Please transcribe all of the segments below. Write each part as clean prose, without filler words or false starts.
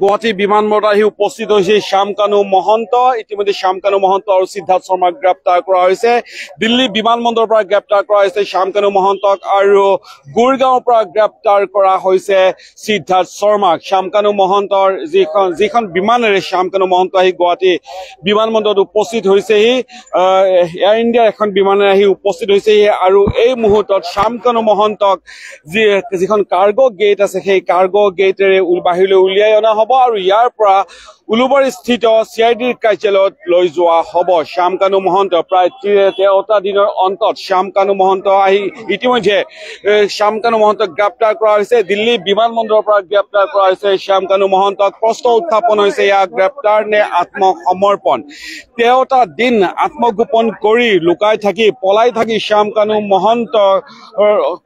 গুৱাহাটী বিমানবন্দৰত আহি উপস্থিত হৈছে শ্যামকানু মহন্ত। ইতিমধ্যে শ্যামকানু মহন্ত আৰু সিদ্ধাৰ্থ শৰ্মাক গ্ৰেপ্তাৰ কৰা হৈছে। দিল্লী বিমানবন্দৰৰ পৰা গ্ৰেপ্তাৰ কৰা হৈছে শ্যামকানু মহন্তক আৰু গুৰগাঁৱৰ পৰা গ্ৰেপ্তাৰ কৰা হৈছে সিদ্ধাৰ্থ শৰ্মাক। শ্যামকানু মহন্তৰ যিখন বিমানেৰে শ্যামকানু মহন্ত আহি গুৱাহাটী বিমানবন্দৰত উপস্থিত হৈছেহি, এয়াৰ ইণ্ডিয়াৰ এখন বিমানেৰে আহি উপস্থিত হৈছেহি আৰু এই মুহূৰ্তত শ্যামকানু মহন্তক যিখন কাৰ্গো গেট আছে সেই কাৰ্গো গেটেৰে বাহিৰলৈ উলিয়াই অনা হ'ব আৰু ইয়াৰ পৰা উলুবাৰীস্থিত CIDৰ কাৰ্যালয়ত লৈ যোৱা হ'ব। শ্যামকানু মহন্ত প্ৰায় 13টা দিনৰ অন্তত শ্যামকানু মহন্ত আহি ইতিমধ্যে শ্যামকানু মহন্তক গ্ৰেপ্তাৰ কৰা হৈছে। দিল্লী বিমানবন্দৰৰ পৰা গ্ৰেপ্তাৰ কৰা হৈছে শ্যামকানু মহন্তক। প্ৰশ্ন উত্থাপন হৈছে, ইয়াক গ্ৰেপ্তাৰ নে আত্মসমৰ্পণ? 13টা দিন আত্মগোপন কৰি পলাই থাকি শ্যামকানু মহন্ত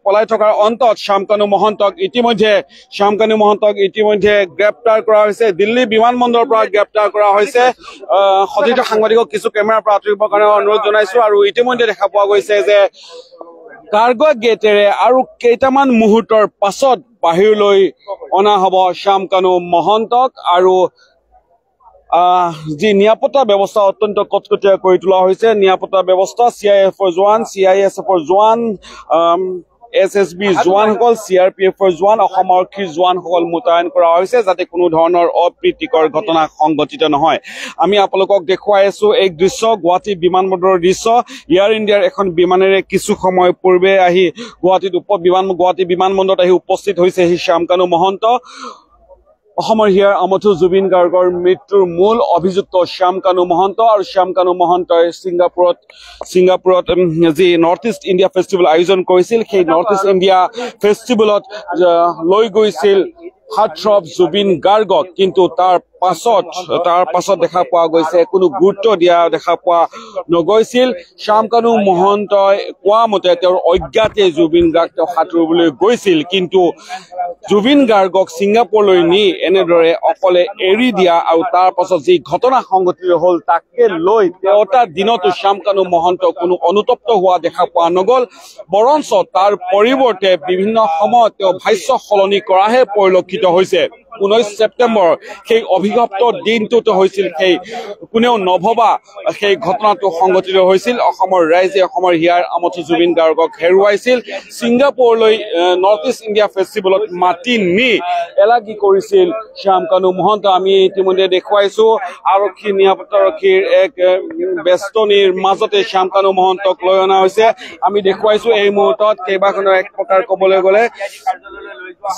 পলাই থকাৰ অন্তত শ্যামকানু মহন্তক ইতিমধ্যে গ্ৰেপ্তাৰ কৰা হৈছে। দিল্লী বিমানবন্দৰৰ পৰা গ্ৰেপ্তাৰ কৰা হৈছে। সতীৰ্থ সাংবাদিকক কিছু কেমেৰাৰ পৰা আঁতৰিবৰ কাৰণে অনুৰোধ জনাইছো। আৰু ইতিমধ্যে দেখা পোৱা গৈছে যে কাৰ্গো গেটেৰে আৰু কেইটামান মুহূৰ্তৰ পাছত বাহিৰলৈ অনা হ'ব শ্যামকানু মহন্তক। আৰু যি নিৰাপত্তা ব্যৱস্থা অত্যন্ত কটকটীয়া কৰি তোলা হৈছে। নিৰাপত্তা ব্যৱস্থা CIFৰ জোৱান, CISFৰ জোৱান, SSB জোৱানসকল, CRPFৰ জোৱান, অসম আৰক্ষীৰ জোৱানসকল মোতায়েন কৰা হৈছে যাতে কোনো ধৰণৰ অপ্ৰীতিকৰ ঘটনা সংঘটিত নহয়। আমি আপোনালোকক দেখুৱাই আছো এই দৃশ্য, গুৱাহাটী বিমানবন্দৰৰ দৃশ্য। এয়াৰ ইণ্ডিয়াৰ এখন বিমানেৰে কিছু সময় পূৰ্বে আহি গুৱাহাটী বিমানবন্দৰত আহি উপস্থিত হৈছে শ্যামকানু মহন্ত। অসমৰ হিয়াৰ আমঠু জুবিন গাৰ্গৰ মৃত্যুৰ মূল অভিযুক্ত শ্যামকানু মহন্ত। আৰু শ্যামকানু মহন্তই ছিংগাপুৰত যি নৰ্থ ইষ্ট ইণ্ডিয়া ফেষ্টিভেল আয়োজন কৰিছিল, সেই নৰ্থ ইষ্ট ইণ্ডিয়া ফেষ্টিভেলত লৈ গৈছিল হাৰ্টথ্ৰব জুবিন গাৰ্গক। কিন্তু তাৰ পাছত দেখা পোৱা গৈছে কোনো গুৰুত্ব দিয়া দেখা পোৱা নগৈছিল। শ্যামকানু মহন্তই কোৱা মতে তেওঁৰ অজ্ঞাতে জুবিন গাৰ্গ তেওঁ সাঁতুৰিবলৈ গৈছিল, কিন্তু জুবিন গাৰ্গক ছিংগাপুৰলৈ নি এনেদৰে অকলে এৰি দিয়া আৰু তাৰ পাছত যি ঘটনা সংঘটিত হ'ল তাকে লৈ 13টা দিনতো শ্যামকানু মহন্ত কোনো অনুতপ্ত হোৱা দেখা পোৱা নগ'ল। বৰঞ্চ তাৰ পৰিৱৰ্তে বিভিন্ন সময়ত তেওঁ ভাষ্য সলনি কৰাহে পৰিলক্ষিত হৈছে। 19 ছেপ্টেম্বৰ সেই অভিশপ্ত দিনটোত হৈছিল সেই কোনেও নভবা সেই ঘটনাটো সংঘটিত হৈছিল। অসমৰ ৰাইজে অসমৰ হিয়াৰ আমঠু জুবিন গাৰ্গক হেৰুৱাইছিল। ছিংগাপুৰলৈ নৰ্থ ইষ্ট ইণ্ডিয়া ফেষ্টিভেলত মাতি নি এলাগী কৰিছিল শ্যামকানু মহন্ত। আমি ইতিমধ্যে দেখুৱাইছো নিৰাপত্তাৰক্ষীৰ এক বেষ্টনীৰ মাজতে শ্যামকানু মহন্তক লৈ অনা হৈছে। আমি দেখুৱাইছো এই মুহূৰ্তত কেইবাখনো এক প্ৰকাৰ ক'বলৈ গ'লে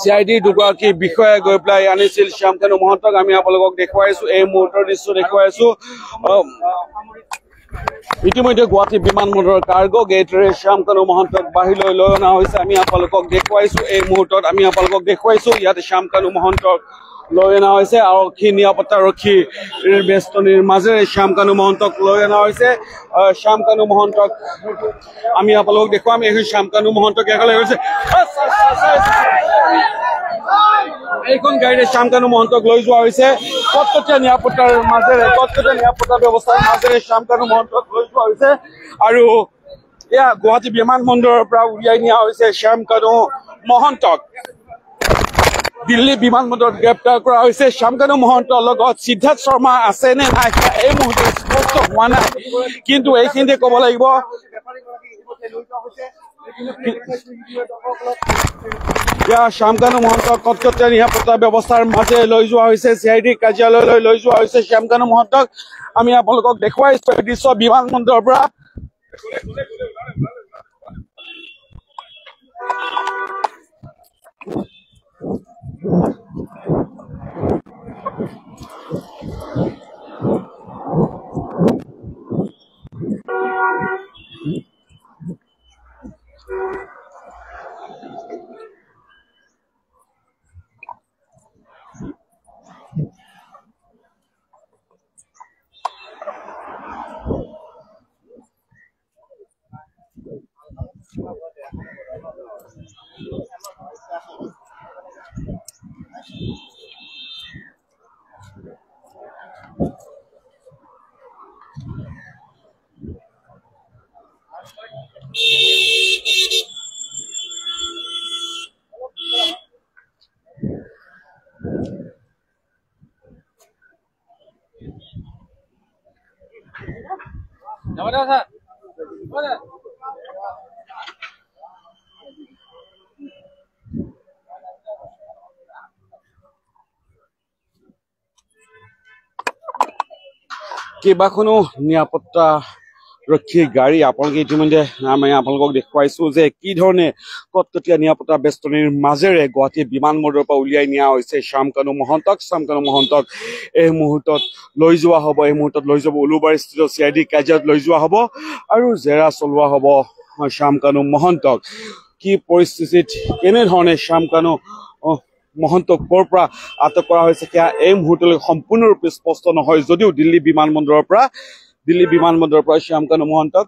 CIDৰ দুগৰাকী বিষয়াই গৈ পেলাই আনিছিল শ্যামকানু মহন্তক। আমি আপোনালোকক দেখুৱাইছো এই মুহূৰ্তৰ দৃশ্য দেখুৱাইছো। ইতিমধ্যে গুৱাহাটী বিমানবন্দৰৰ কাৰ্গো গেটেৰে শ্যামকানু মহন্তক বাহিৰলৈ লৈ অনা হৈছে। আমি আপোনালোকক দেখুৱাইছো এই মুহূৰ্তত ইয়াতে শ্যামকানু মহন্তক লৈ অনা হৈছে। নিৰাপত্তাৰক্ষীৰ বেষ্টনীৰ মাজেৰে শ্যামকানু মহন্তক লৈ অনা হৈছে। শ্যামকানু মহন্তক আমি আপোনালোকক দেখুৱাম। এই শ্যামকানু মহন্তক এইখন গাড়ীৰে শ্যামকানু মহন্তক লৈ যোৱা হৈছে। কটকটীয়া নিৰাপত্তা ব্যৱস্থাৰ মাজেৰে শ্যামকানু মহন্তক লৈ যোৱা হৈছে। আৰু এয়া গুৱাহাটী বিমানবন্দৰৰ পৰা উলিয়াই নিয়া হৈছে শ্যামকানু মহন্তক। দিল্লী বিমানবন্দৰত গ্ৰেপ্তাৰ কৰা হৈছে। শ্যামকানু মহন্তৰ লগত সিদ্ধাৰ্থ শৰ্মা আছে নে নাই এই মুহূৰ্তত স্পষ্ট হোৱা নাই, কিন্তু এইখিনিতে ক'ব লাগিব শ্যামকানু মহন্তক কটকটীয়া নিৰাপত্তা ব্যৱস্থাৰ মাজেৰে লৈ যোৱা হৈছে। CIDৰ কাৰ্যালয়লৈ লৈ যোৱা হৈছে শ্যামকানু মহন্তক। আমি আপোনালোকক দেখুৱাইছো এই দৃশ্য বিমানবন্দৰৰ পৰা। কেইবাখনো নিৰাপত্তা ৰক্ষীৰ গাড়ী আপোনালোকে ইতিমধ্যে আমি আপোনালোকক দেখুৱাইছো যে কি ধৰণে কটকটীয়া নিৰাপত্তা বেষ্টনীৰ মাজেৰে গুৱাহাটী বিমানবন্দৰৰ পৰা উলিয়াই নিয়া হৈছে শ্যামকানু মহন্তক এই মুহূৰ্তত লৈ যোৱা হ'ব উলুবাৰীস্থিত CID কাৰ্যালয়ত লৈ যোৱা হ'ব আৰু জেৰা চলোৱা হ'ব শ্যামকানু মহন্তক কি পৰিস্থিতিত কেনেধৰণে শ্যামকানু মহন্তক ক'ৰ পৰা আটক কৰা হৈছে সেয়া এই মুহূৰ্তলৈ সম্পূৰ্ণৰূপে স্পষ্ট নহয় যদিও দিল্লী বিমানবন্দৰৰ পৰা শ্যামকানু মহন্তক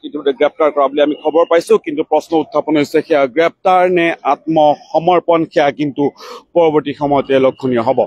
ইতিমধ্যে গ্ৰেপ্তাৰ কৰা বুলি আমি খবৰ পাইছো কিন্তু প্ৰশ্ন উত্থাপন হৈছে সেয়া গ্ৰেপ্তাৰ নে আত্মসমৰ্পণ সেয়া কিন্তু পৰৱৰ্তী সময়তে লক্ষণীয় হ'ব।